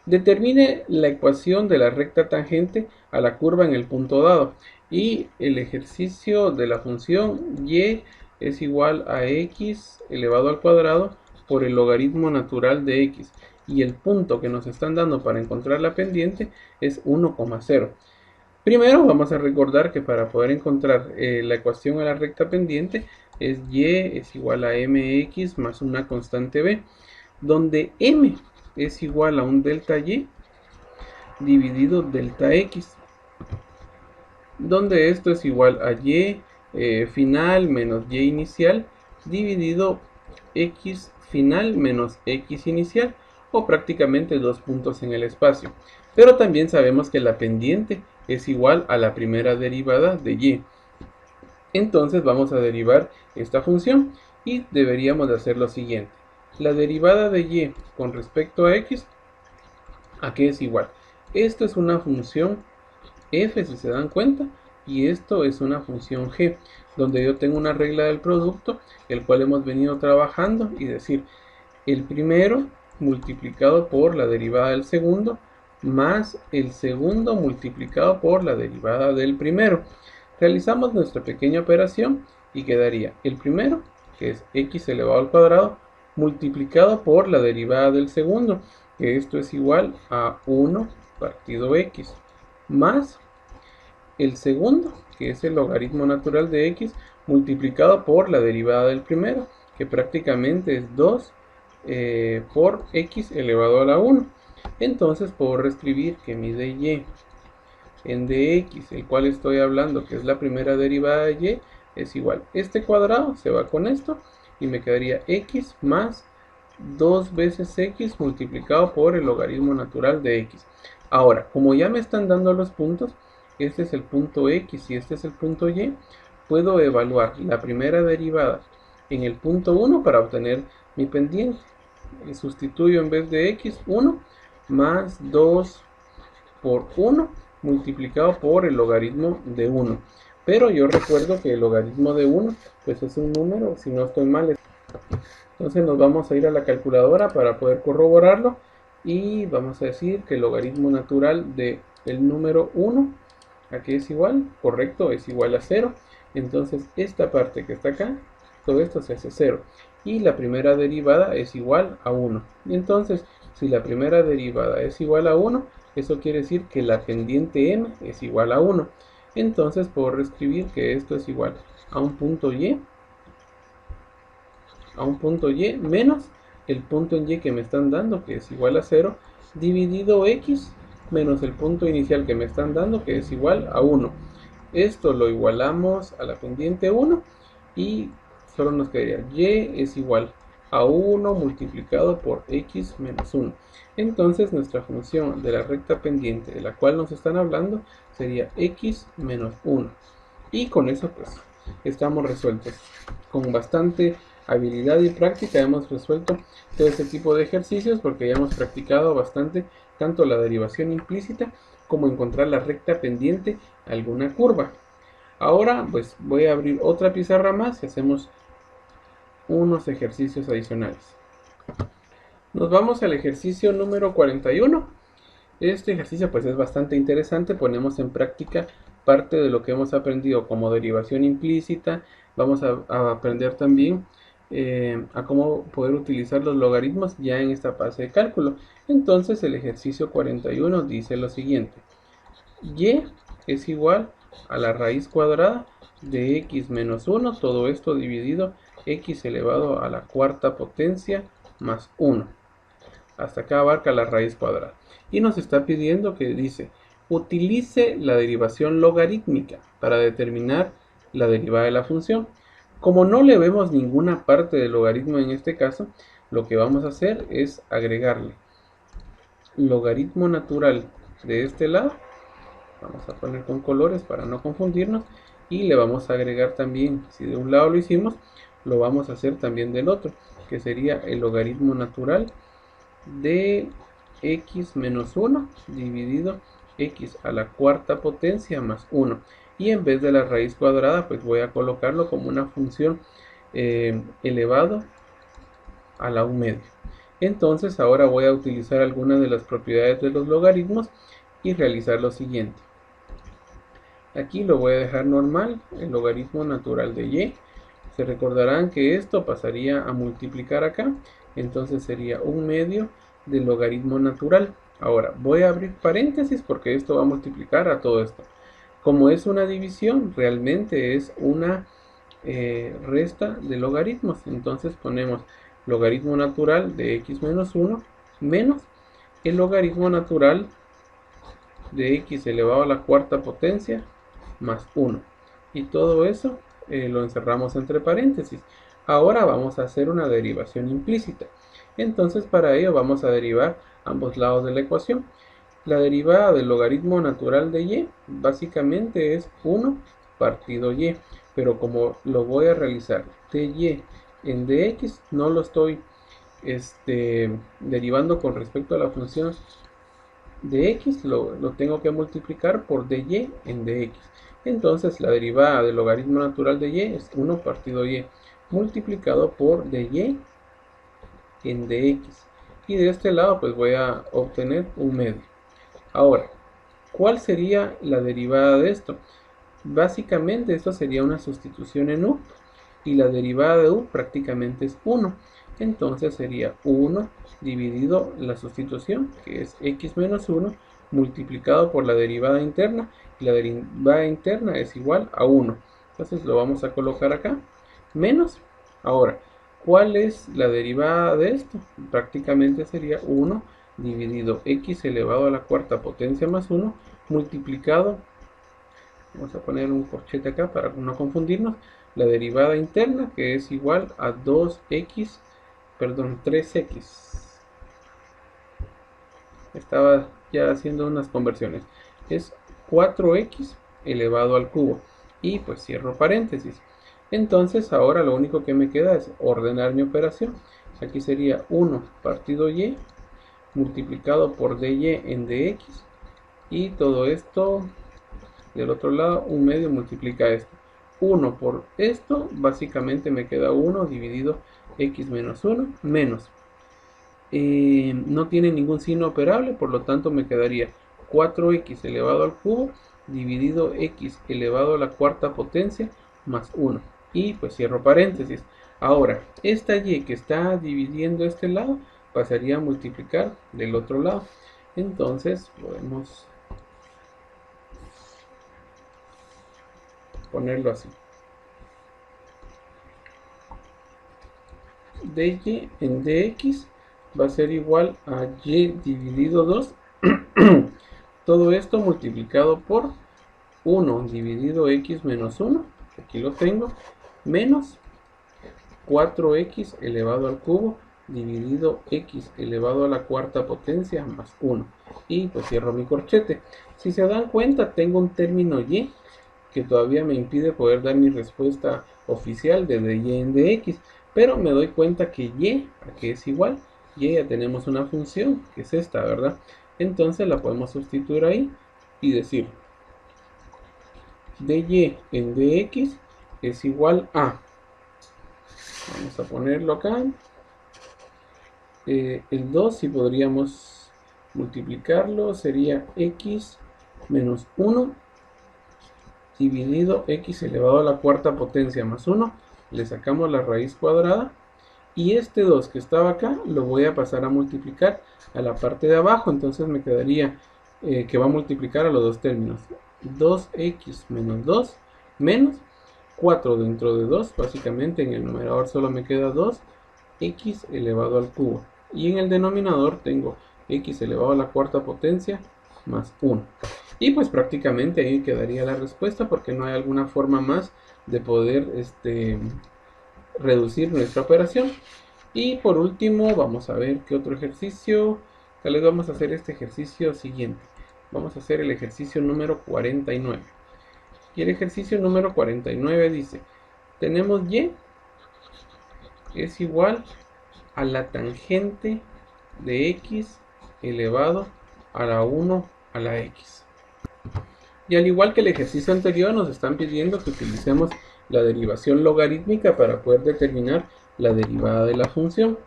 determine la ecuación de la recta tangente a la curva en el punto dado. Y el ejercicio de la función y es igual a x elevado al cuadrado por el logaritmo natural de x. Y el punto que nos están dando para encontrar la pendiente es 1,0. Primero vamos a recordar que para poder encontrar la ecuación a la recta pendiente es y es igual a mx más una constante b, donde m es igual a un delta y dividido delta x, donde esto es igual a y final menos y inicial dividido x final menos x inicial, o prácticamente dos puntos en el espacio. Pero también sabemos que la pendiente es igual a la primera derivada de y. Entonces vamos a derivar esta función y deberíamos de hacer lo siguiente. La derivada de y con respecto a x, ¿a qué es igual? Esto es una función f, si se dan cuenta, y esto es una función g, donde yo tengo una regla del producto, el cual hemos venido trabajando, y decir, el primero multiplicado por la derivada del segundo, más el segundo multiplicado por la derivada del primero. Realizamos nuestra pequeña operación y quedaría el primero, que es x elevado al cuadrado, multiplicado por la derivada del segundo, que esto es igual a 1 partido x, más el segundo, que es el logaritmo natural de x, multiplicado por la derivada del primero, que prácticamente es 2 por x elevado a la 1. Entonces puedo reescribir que mi dy en dx, el cual estoy hablando que es la primera derivada de y, es igual. Este cuadrado se va con esto y me quedaría x más 2 veces x multiplicado por el logaritmo natural de x. Ahora, como ya me están dando los puntos, este es el punto x y este es el punto y, puedo evaluar la primera derivada en el punto 1 para obtener mi pendiente. Sustituyo en vez de x 1 más 2 por 1 multiplicado por el logaritmo de 1. Pero yo recuerdo que el logaritmo de 1 pues es un número, si no estoy mal. Entonces nos vamos a ir a la calculadora para poder corroborarlo y vamos a decir que el logaritmo natural del número 1, aquí es igual, correcto, es igual a 0. Entonces esta parte que está acá, todo esto se hace 0. Y la primera derivada es igual a 1. Entonces, si la primera derivada es igual a 1, eso quiere decir que la pendiente m es igual a 1. Entonces puedo reescribir que esto es igual a un punto y menos el punto en y que me están dando, que es igual a 0, dividido x menos el punto inicial que me están dando, que es igual a 1. Esto lo igualamos a la pendiente 1 y solo nos quedaría y es igual a 1 multiplicado por x menos 1. Entonces nuestra función de la recta pendiente de la cual nos están hablando sería x menos 1. Y con eso pues estamos resueltos. Con bastante habilidad y práctica hemos resuelto todo este tipo de ejercicios porque ya hemos practicado bastante tanto la derivación implícita como encontrar la recta pendiente a alguna curva. Ahora pues voy a abrir otra pizarra más y hacemos unos ejercicios adicionales. Nos vamos al ejercicio número 41. Este ejercicio pues es bastante interesante, ponemos en práctica parte de lo que hemos aprendido como derivación implícita. Vamos a aprender también a cómo poder utilizar los logaritmos ya en esta fase de cálculo. Entonces el ejercicio 41 dice lo siguiente: y es igual a la raíz cuadrada de x menos 1, todo esto dividido x elevado a la cuarta potencia más 1. Hasta acá abarca la raíz cuadrada. Y nos está pidiendo que dice, utilice la derivación logarítmica para determinar la derivada de la función. Como no le vemos ninguna parte del logaritmo en este caso, lo que vamos a hacer es agregarle logaritmo natural de este lado. Vamos a poner con colores para no confundirnos. Y le vamos a agregar también, si de un lado lo hicimos, lo vamos a hacer también del otro, que sería el logaritmo natural de x menos 1 dividido x a la cuarta potencia más 1. Y en vez de la raíz cuadrada, pues voy a colocarlo como una función elevado a la 1 medio. Entonces ahora voy a utilizar algunas de las propiedades de los logaritmos y realizar lo siguiente. Aquí lo voy a dejar normal, el logaritmo natural de y. Se recordarán que esto pasaría a multiplicar acá, entonces sería 1 medio del logaritmo natural. Ahora voy a abrir paréntesis porque esto va a multiplicar a todo esto. Como es una división, realmente es una resta de logaritmos. Entonces ponemos logaritmo natural de x menos 1 menos el logaritmo natural de x elevado a la cuarta potencia más 1. Y todo eso lo encerramos entre paréntesis. Ahora vamos a hacer una derivación implícita. Entonces para ello vamos a derivar ambos lados de la ecuación. La derivada del logaritmo natural de y básicamente es 1 partido y. Pero como lo voy a realizar dy en dx, no lo estoy derivando con respecto a la función de x, lo tengo que multiplicar por dy en dx. Entonces la derivada del logaritmo natural de y es 1 partido y multiplicado por dy en dx. Y de este lado pues voy a obtener 1 medio. Ahora, ¿cuál sería la derivada de esto? Básicamente esto sería una sustitución en u. Y la derivada de u prácticamente es 1. Entonces sería 1 dividido la sustitución, que es x menos 1, multiplicado por la derivada interna. Y la derivada interna es igual a 1. Entonces lo vamos a colocar acá. Menos. Ahora, ¿cuál es la derivada de esto? Prácticamente sería 1 dividido x elevado a la cuarta potencia más 1 multiplicado, vamos a poner un corchete acá para no confundirnos, la derivada interna, que es igual a 3x. Estaba ya haciendo unas conversiones. Es 4x elevado al cubo. Y pues cierro paréntesis. Entonces ahora lo único que me queda es ordenar mi operación. Aquí sería 1 partido y multiplicado por dy en dx. Y todo esto del otro lado, 1 medio multiplica esto. 1 por esto, básicamente me queda 1 dividido x menos 1 menos. No tiene ningún signo operable, por lo tanto me quedaría 4x elevado al cubo dividido x elevado a la cuarta potencia más 1. Y pues cierro paréntesis. Ahora, esta y que está dividiendo este lado pasaría a multiplicar del otro lado. Entonces podemos ponerlo así. dy en dx va a ser igual a y dividido 2. Todo esto multiplicado por 1 dividido x menos 1, aquí lo tengo, menos 4x elevado al cubo dividido x elevado a la cuarta potencia más 1. Y pues cierro mi corchete. Si se dan cuenta, tengo un término y que todavía me impide poder dar mi respuesta oficial de dy en dx. Pero me doy cuenta que y, a que es igual, y ya tenemos una función, que es esta, ¿verdad? Entonces la podemos sustituir ahí y decir dy en dx es igual a, vamos a ponerlo acá, el 2 si podríamos multiplicarlo sería x menos 1 dividido x elevado a la cuarta potencia más 1, le sacamos la raíz cuadrada y este 2 que estaba acá lo voy a pasar a multiplicar a la parte de abajo, entonces me quedaría que va a multiplicar a los dos términos, 2x menos 2 menos 4 dentro de 2, básicamente en el numerador solo me queda 2x elevado al cubo y en el denominador tengo x elevado a la cuarta potencia más 1. Y pues prácticamente ahí quedaría la respuesta porque no hay alguna forma más de poder reducir nuestra operación. Y por último vamos a ver qué otro ejercicio. Tal vez vamos a hacer este ejercicio siguiente. Vamos a hacer el ejercicio número 49. Y el ejercicio número 49 dice, tenemos y es igual a la tangente de x elevado a la 1 a la x. Y al igual que el ejercicio anterior, nos están pidiendo que utilicemos la derivación logarítmica para poder determinar la derivada de la función.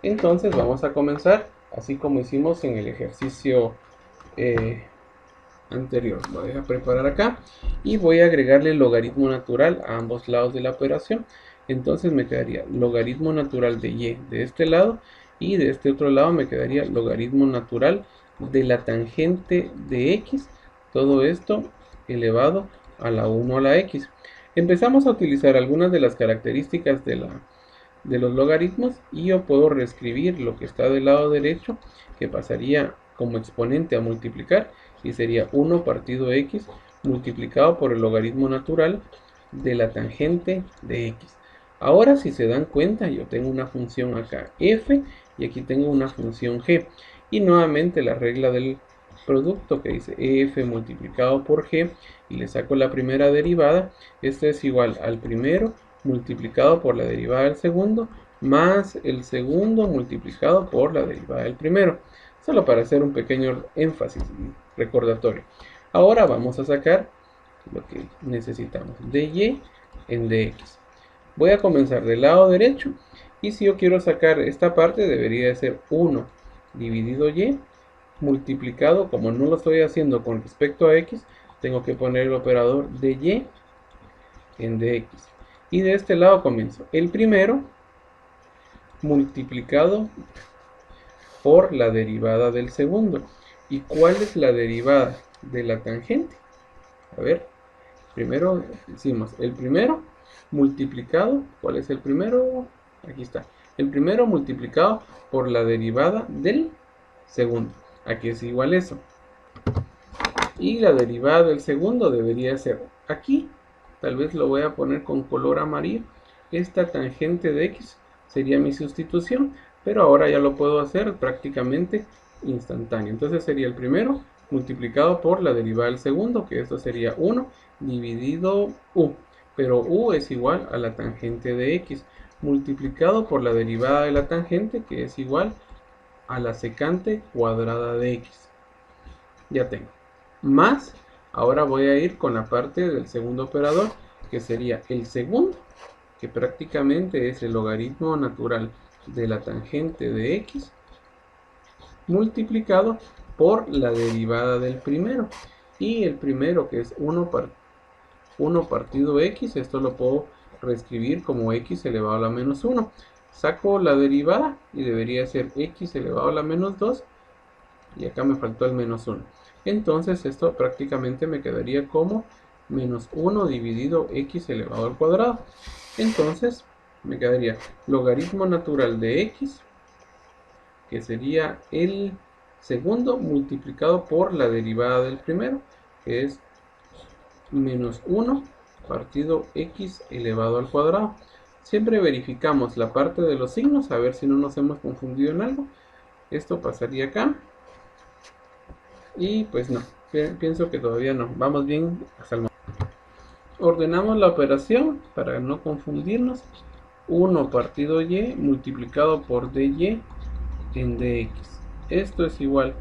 Entonces vamos a comenzar así como hicimos en el ejercicio anterior. Voy a preparar acá y voy a agregarle el logaritmo natural a ambos lados de la operación. Entonces me quedaría logaritmo natural de y de este lado y de este otro lado me quedaría logaritmo natural de la tangente de x, todo esto elevado a la 1 a la x. Empezamos a utilizar algunas de las características de los logaritmos y yo puedo reescribir lo que está del lado derecho, que pasaría como exponente a multiplicar y sería 1 partido x multiplicado por el logaritmo natural de la tangente de x. Ahora si se dan cuenta, yo tengo una función acá f y aquí tengo una función g y nuevamente la regla del producto que dice f multiplicado por g y le saco la primera derivada, esto es igual al primero multiplicado por la derivada del segundo más el segundo multiplicado por la derivada del primero, solo para hacer un pequeño énfasis y recordatorio. Ahora vamos a sacar lo que necesitamos de y en dx. Voy a comenzar del lado derecho y si yo quiero sacar esta parte debería de ser 1 dividido y multiplicado, como no lo estoy haciendo con respecto a x, tengo que poner el operador de y en dx. Y de este lado comienzo el primero multiplicado por la derivada del segundo. ¿Y cuál es la derivada de la tangente? A ver, primero hicimos el primero multiplicado, ¿cuál es el primero? Aquí está, el primero multiplicado por la derivada del segundo. Aquí es igual eso. Y la derivada del segundo debería ser aquí. Tal vez lo voy a poner con color amarillo. Esta tangente de x sería mi sustitución, pero ahora ya lo puedo hacer prácticamente instantáneo. Entonces sería el primero multiplicado por la derivada del segundo, que esto sería 1 dividido u. Pero u es igual a la tangente de x multiplicado por la derivada de la tangente, que es igual a la secante cuadrada de x. Ya tengo. Más, ahora voy a ir con la parte del segundo operador, que sería el segundo, que prácticamente es el logaritmo natural de la tangente de x, multiplicado por la derivada del primero. Y el primero, que es 1 partido x, esto lo puedo reescribir como x elevado a la menos 1. Saco la derivada y debería ser x elevado a la menos 2. Y acá me faltó el menos 1. Entonces esto prácticamente me quedaría como menos 1 dividido x elevado al cuadrado. Entonces me quedaría logaritmo natural de x, que sería el segundo multiplicado por la derivada del primero, que es menos 1 partido x elevado al cuadrado. Siempre verificamos la parte de los signos a ver si no nos hemos confundido en algo. Esto pasaría acá. Y pues no, pienso que todavía no. Vamos bien hasta el momento. Ordenamos la operación para no confundirnos. 1 partido y multiplicado por dy en dx. Esto es igual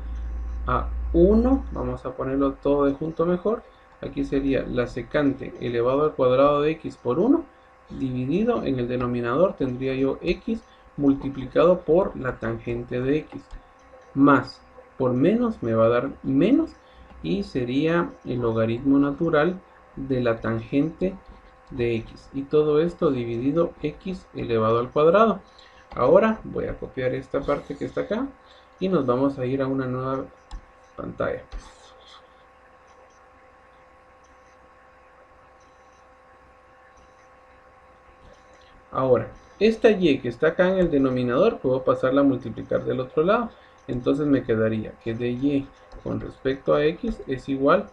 a 1, vamos a ponerlo todo de junto mejor. Aquí sería la secante elevado al cuadrado de x por 1 dividido en el denominador tendría yo x multiplicado por la tangente de x, más por menos me va a dar menos y sería el logaritmo natural de la tangente de x, y todo esto dividido x elevado al cuadrado. Ahora voy a copiar esta parte que está acá y nos vamos a ir a una nueva pantalla. Ahora, esta y que está acá en el denominador, puedo pasarla a multiplicar del otro lado. Entonces me quedaría que dy con respecto a x es igual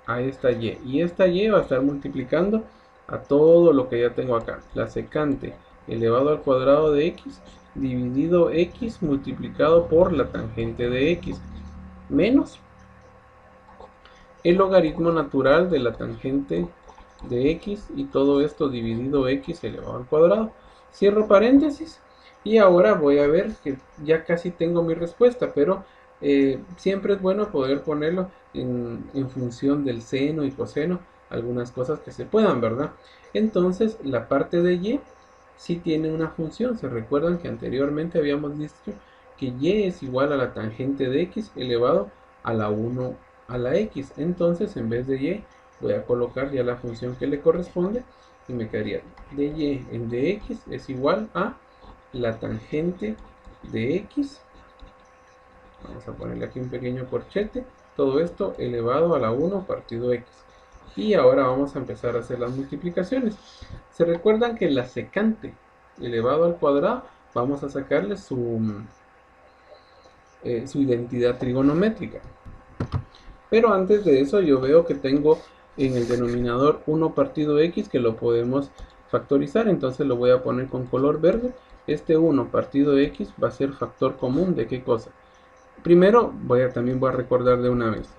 a esta y. Y esta y va a estar multiplicando a todo lo que ya tengo acá. La secante elevado al cuadrado de x dividido x multiplicado por la tangente de x menos el logaritmo natural de la tangente de x y todo esto dividido x elevado al cuadrado. Cierro paréntesis y ahora voy a ver que ya casi tengo mi respuesta, pero siempre es bueno poder ponerlo en función del seno y coseno, algunas cosas que se puedan, ¿verdad? Entonces la parte de y sí tiene una función. Se recuerdan que anteriormente habíamos dicho que y es igual a la tangente de x elevado a la 1 a la x. Entonces en vez de y voy a colocar ya la función que le corresponde y me quedaría dy en dx es igual a la tangente de x. Vamos a ponerle aquí un pequeño corchete. Todo esto elevado a la 1 partido x. Y ahora vamos a empezar a hacer las multiplicaciones. Se recuerdan que la secante elevado al cuadrado vamos a sacarle su identidad trigonométrica. Pero antes de eso yo veo que tengo en el denominador 1 partido x que lo podemos factorizar. Entonces lo voy a poner con color verde. Este 1 partido x va a ser factor común de qué cosa. Primero también voy a recordar de una vez.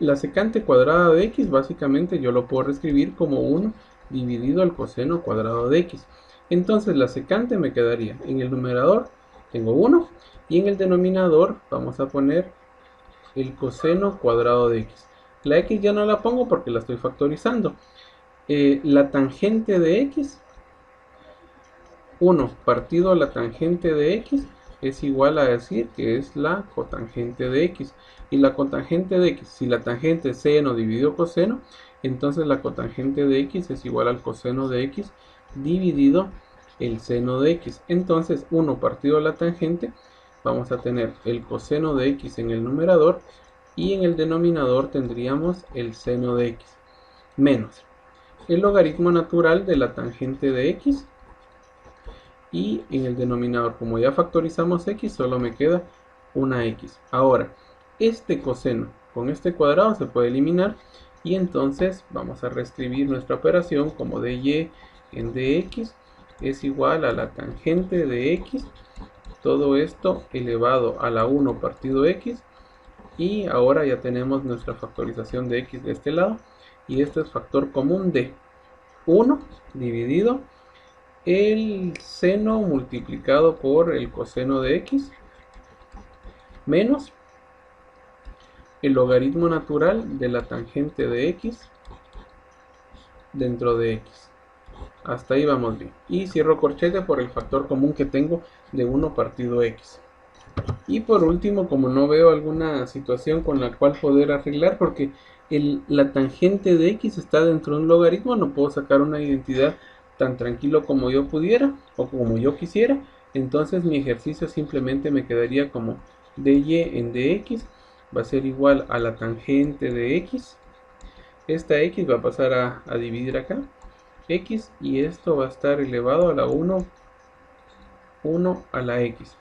La secante cuadrada de x básicamente yo lo puedo reescribir como 1 dividido al coseno cuadrado de x. Entonces la secante me quedaría en el numerador tengo 1 y en el denominador vamos a poner el coseno cuadrado de x. La x ya no la pongo porque la estoy factorizando. La tangente de x, 1 partido la tangente de x es igual a decir que es la cotangente de x. Y la cotangente de x, si la tangente es seno dividido coseno, entonces la cotangente de x es igual al coseno de x dividido el seno de x. Entonces 1 partido la tangente, vamos a tener el coseno de x en el numerador y en el denominador tendríamos el seno de x menos el logaritmo natural de la tangente de x. Y en el denominador, como ya factorizamos x, solo me queda una x. Ahora, este coseno con este cuadrado se puede eliminar y entonces vamos a reescribir nuestra operación como dy en dx es igual a la tangente de x, todo esto elevado a la 1 partido x, y ahora ya tenemos nuestra factorización de x de este lado y este es factor común de 1 dividido el seno multiplicado por el coseno de x menos el logaritmo natural de la tangente de x dentro de x. Hasta ahí vamos bien. Y cierro corchete por el factor común que tengo de 1 partido x. Y por último, como no veo alguna situación con la cual poder arreglar, porque la tangente de x está dentro de un logaritmo, no puedo sacar una identidad tan tranquilo como yo pudiera o como yo quisiera. Entonces mi ejercicio simplemente me quedaría como dy en dx va a ser igual a la tangente de x. Esta x va a pasar a dividir acá x y esto va a estar elevado a la 1 a la x.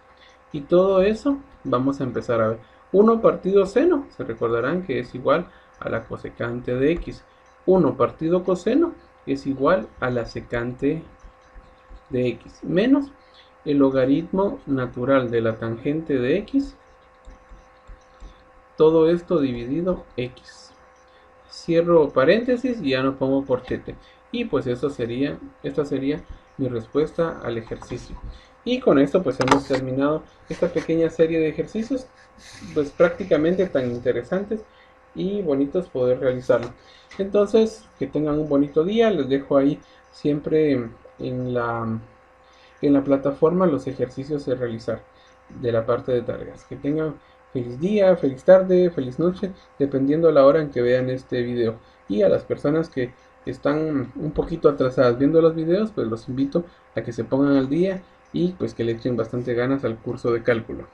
Y todo eso vamos a empezar a ver. 1 partido seno, se recordarán que es igual a la cosecante de x. 1 partido coseno es igual a la secante de x menos el logaritmo natural de la tangente de x, todo esto dividido x. Cierro paréntesis y ya no pongo corchete. Y pues esta sería mi respuesta al ejercicio. Y con esto pues hemos terminado esta pequeña serie de ejercicios, pues prácticamente tan interesantes y bonitos poder realizarlo. Entonces, que tengan un bonito día. Les dejo ahí siempre en la plataforma los ejercicios de realizar de la parte de tareas. Que tengan feliz día, feliz tarde, feliz noche, dependiendo de la hora en que vean este video. Y a las personas que están un poquito atrasadas viendo los videos, pues los invito a que se pongan al día y pues que le echen bastante ganas al curso de cálculo.